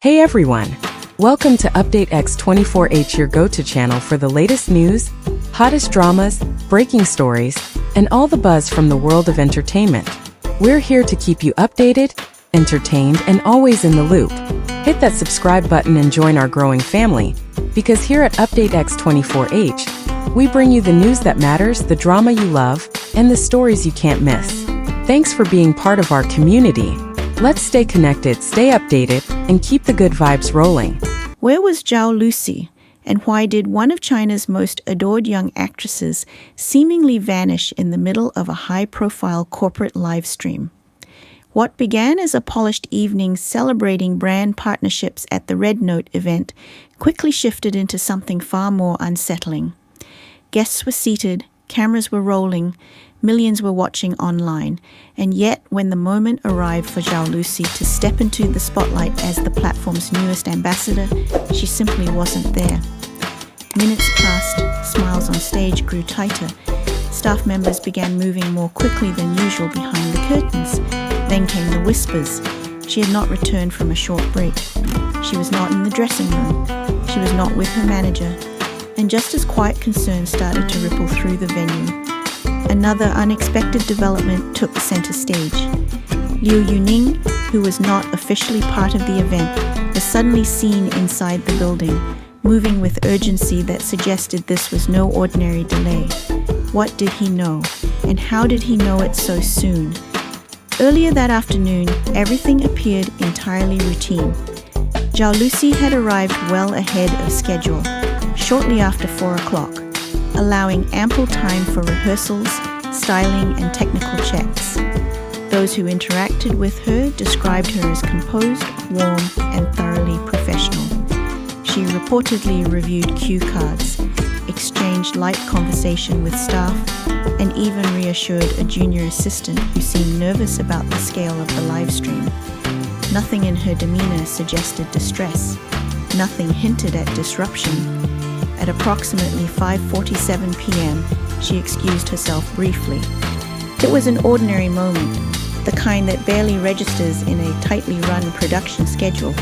Hey everyone! Welcome to Update X24H, your go-to channel for the latest news, hottest dramas, breaking stories, and all the buzz from the world of entertainment. We're here to keep you updated, entertained, and always in the loop. Hit that subscribe button and join our growing family, because here at Update X24H, we bring you the news that matters, the drama you love, and the stories you can't miss. Thanks for being part of our community. Let's stay connected, stay updated, and keep the good vibes rolling. Where was Zhao Lusi, and why did one of China's most adored young actresses seemingly vanish in the middle of a high-profile corporate live stream? What began as a polished evening celebrating brand partnerships at the Red Note event quickly shifted into something far more unsettling. Guests were seated, cameras were rolling, millions were watching online, and yet when the moment arrived for Zhao Lusi to step into the spotlight as the platform's newest ambassador, she simply wasn't there. Minutes passed, smiles on stage grew tighter, staff members began moving more quickly than usual behind the curtains. Then came the whispers. She had not returned from a short break. She was not in the dressing room. She was not with her manager. And just as quiet concerns started to ripple through the venue, another unexpected development took center stage. Liu Yuning, who was not officially part of the event, was suddenly seen inside the building, moving with urgency that suggested this was no ordinary delay. What did he know, and how did he know it so soon? Earlier that afternoon, everything appeared entirely routine. Zhao Lusi had arrived well ahead of schedule, shortly after 4 o'clock, allowing ample time for rehearsals, styling, and technical checks. Those who interacted with her described her as composed, warm, and thoroughly professional. She reportedly reviewed cue cards, exchanged light conversation with staff, and even reassured a junior assistant who seemed nervous about the scale of the live stream. Nothing in her demeanor suggested distress. Nothing hinted at disruption. At approximately 5:47 p.m., she excused herself briefly. It was an ordinary moment, the kind that barely registers in a tightly run production schedule,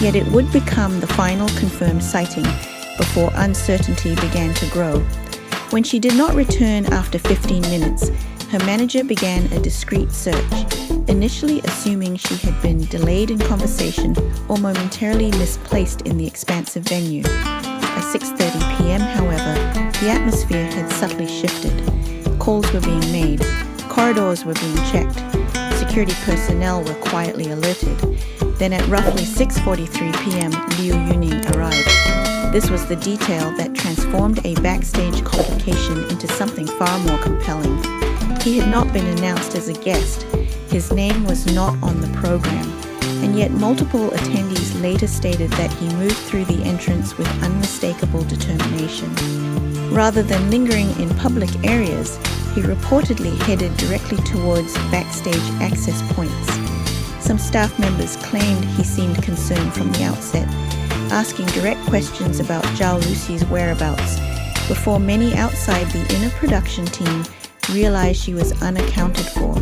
yet it would become the final confirmed sighting before uncertainty began to grow. When she did not return after 15 minutes, her manager began a discreet search, initially assuming she had been delayed in conversation or momentarily misplaced in the expansive venue. By 6:30 p.m., however, the atmosphere had subtly shifted. Calls were being made, corridors were being checked, security personnel were quietly alerted. Then at roughly 6:43 p.m., Liu Yuning arrived. This was the detail that transformed a backstage complication into something far more compelling. He had not been announced as a guest. His name was not on the program. And yet multiple attendees later stated that he moved through the entrance with unmistakable determination. Rather than lingering in public areas, he reportedly headed directly towards backstage access points. Some staff members claimed he seemed concerned from the outset, asking direct questions about Zhao Lusi's whereabouts, before many outside the inner production team realized she was unaccounted for.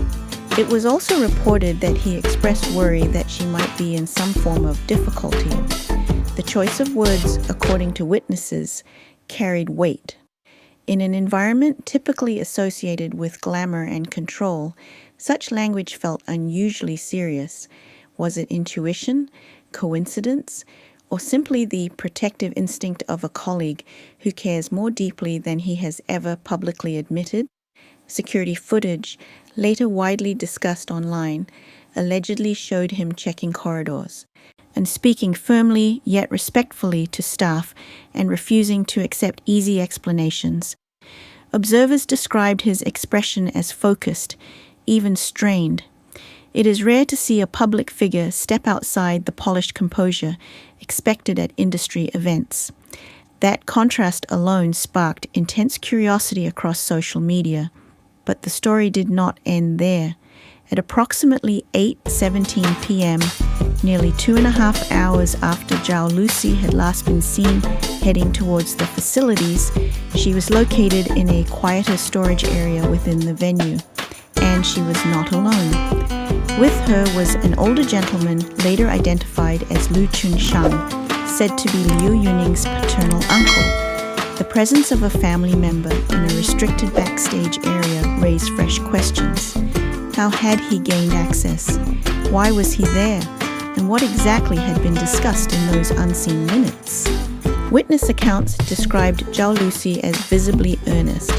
It was also reported that he expressed worry that she might be in some form of difficulty. The choice of words, according to witnesses, carried weight. In an environment typically associated with glamour and control, such language felt unusually serious. Was it intuition, coincidence, or simply the protective instinct of a colleague who cares more deeply than he has ever publicly admitted? Security footage, later widely discussed online, allegedly showed him checking corridors and speaking firmly yet respectfully to staff and refusing to accept easy explanations. Observers described his expression as focused, even strained. It is rare to see a public figure step outside the polished composure expected at industry events. That contrast alone sparked intense curiosity across social media. But the story did not end there. At approximately 8:17 p.m., nearly 2.5 hours after Zhao Lusi had last been seen heading towards the facilities, she was located in a quieter storage area within the venue, and she was not alone. With her was an older gentleman later identified identified as Lu Chun-shang, said to be Liu Yuning's paternal uncle. The presence of a family member in a restricted backstage area raised fresh questions. How had he gained access? Why was he there? And what exactly had been discussed in those unseen minutes? Witness accounts described Zhao Lusi as visibly earnest,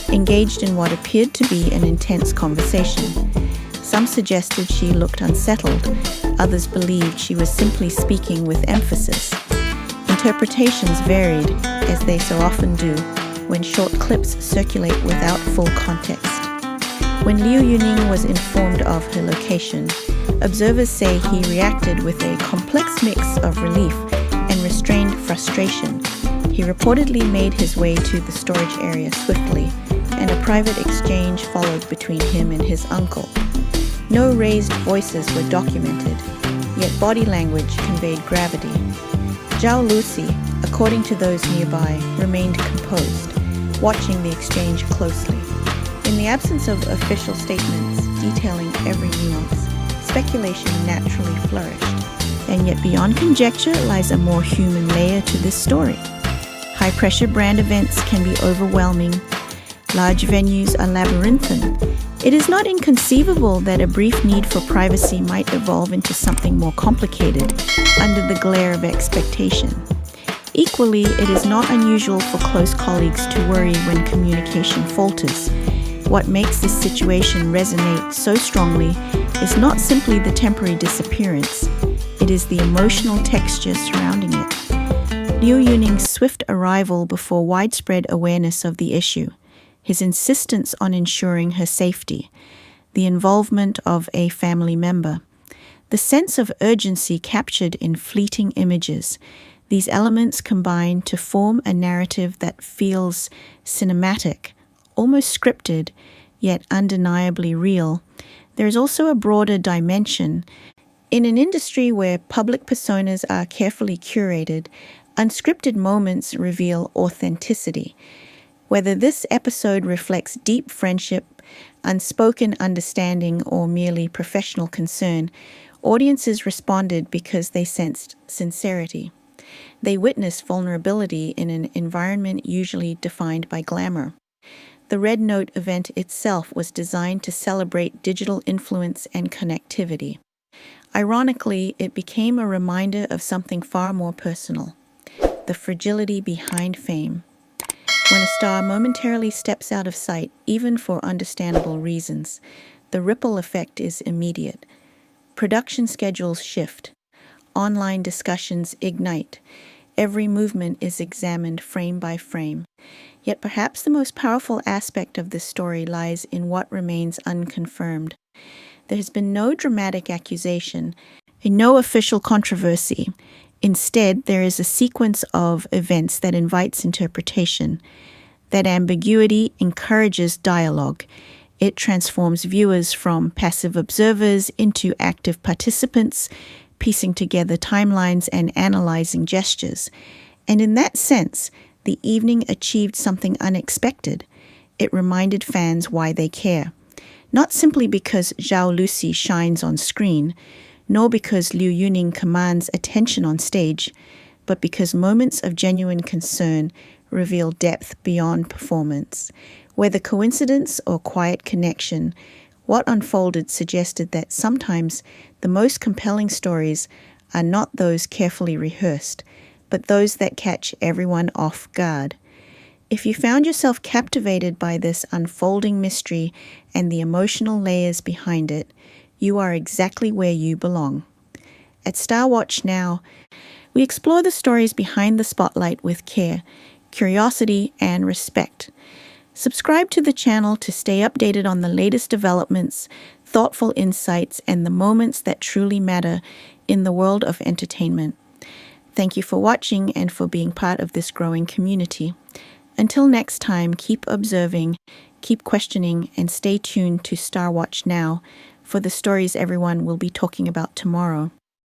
engaged in what appeared to be an intense conversation. Some suggested she looked unsettled, others believed she was simply speaking with emphasis. Interpretations varied, as they so often do, when short clips circulate without full context. When Liu Yuning was informed of her location, observers say he reacted with a complex mix of relief and restrained frustration. He reportedly made his way to the storage area swiftly, and a private exchange followed between him and his uncle. No raised voices were documented, yet body language conveyed gravity. Zhao Lusi, according to those nearby, remained composed, watching the exchange closely. In the absence of official statements detailing every nuance, speculation naturally flourished. And yet beyond conjecture lies a more human layer to this story. High-pressure brand events can be overwhelming. Large venues are labyrinthine. It is not inconceivable that a brief need for privacy might evolve into something more complicated under the glare of expectation. Equally, it is not unusual for close colleagues to worry when communication falters. What makes this situation resonate so strongly is not simply the temporary disappearance, it is the emotional texture surrounding it. Liu Yuning's swift arrival before widespread awareness of the issue, his insistence on ensuring her safety, the involvement of a family member, the sense of urgency captured in fleeting images. These elements combine to form a narrative that feels cinematic, almost scripted, yet undeniably real. There is also a broader dimension. In an industry where public personas are carefully curated, unscripted moments reveal authenticity. Whether this episode reflects deep friendship, unspoken understanding, or merely professional concern, audiences responded because they sensed sincerity. They witnessed vulnerability in an environment usually defined by glamour. The Red Note event itself was designed to celebrate digital influence and connectivity. Ironically, it became a reminder of something far more personal: the fragility behind fame. When a star momentarily steps out of sight, even for understandable reasons, the ripple effect is immediate. Production schedules shift. Online discussions ignite. Every movement is examined frame by frame. Yet perhaps the most powerful aspect of this story lies in what remains unconfirmed. There has been no dramatic accusation and no official controversy. Instead, there is a sequence of events that invites interpretation. That ambiguity encourages dialogue. It transforms viewers from passive observers into active participants, piecing together timelines and analyzing gestures. And in that sense, the evening achieved something unexpected. It reminded fans why they care. Not simply because Zhao Lusi shines on screen, nor because Liu Yuning commands attention on stage, but because moments of genuine concern reveal depth beyond performance. Whether coincidence or quiet connection, what unfolded suggested that sometimes the most compelling stories are not those carefully rehearsed, but those that catch everyone off guard. If you found yourself captivated by this unfolding mystery and the emotional layers behind it, you are exactly where you belong. At Star Watch Now, we explore the stories behind the spotlight with care, curiosity, and respect. Subscribe to the channel to stay updated on the latest developments, thoughtful insights, and the moments that truly matter in the world of entertainment. Thank you for watching and for being part of this growing community. Until next time, keep observing, keep questioning, and stay tuned to Star Watch Now for the stories everyone will be talking about tomorrow.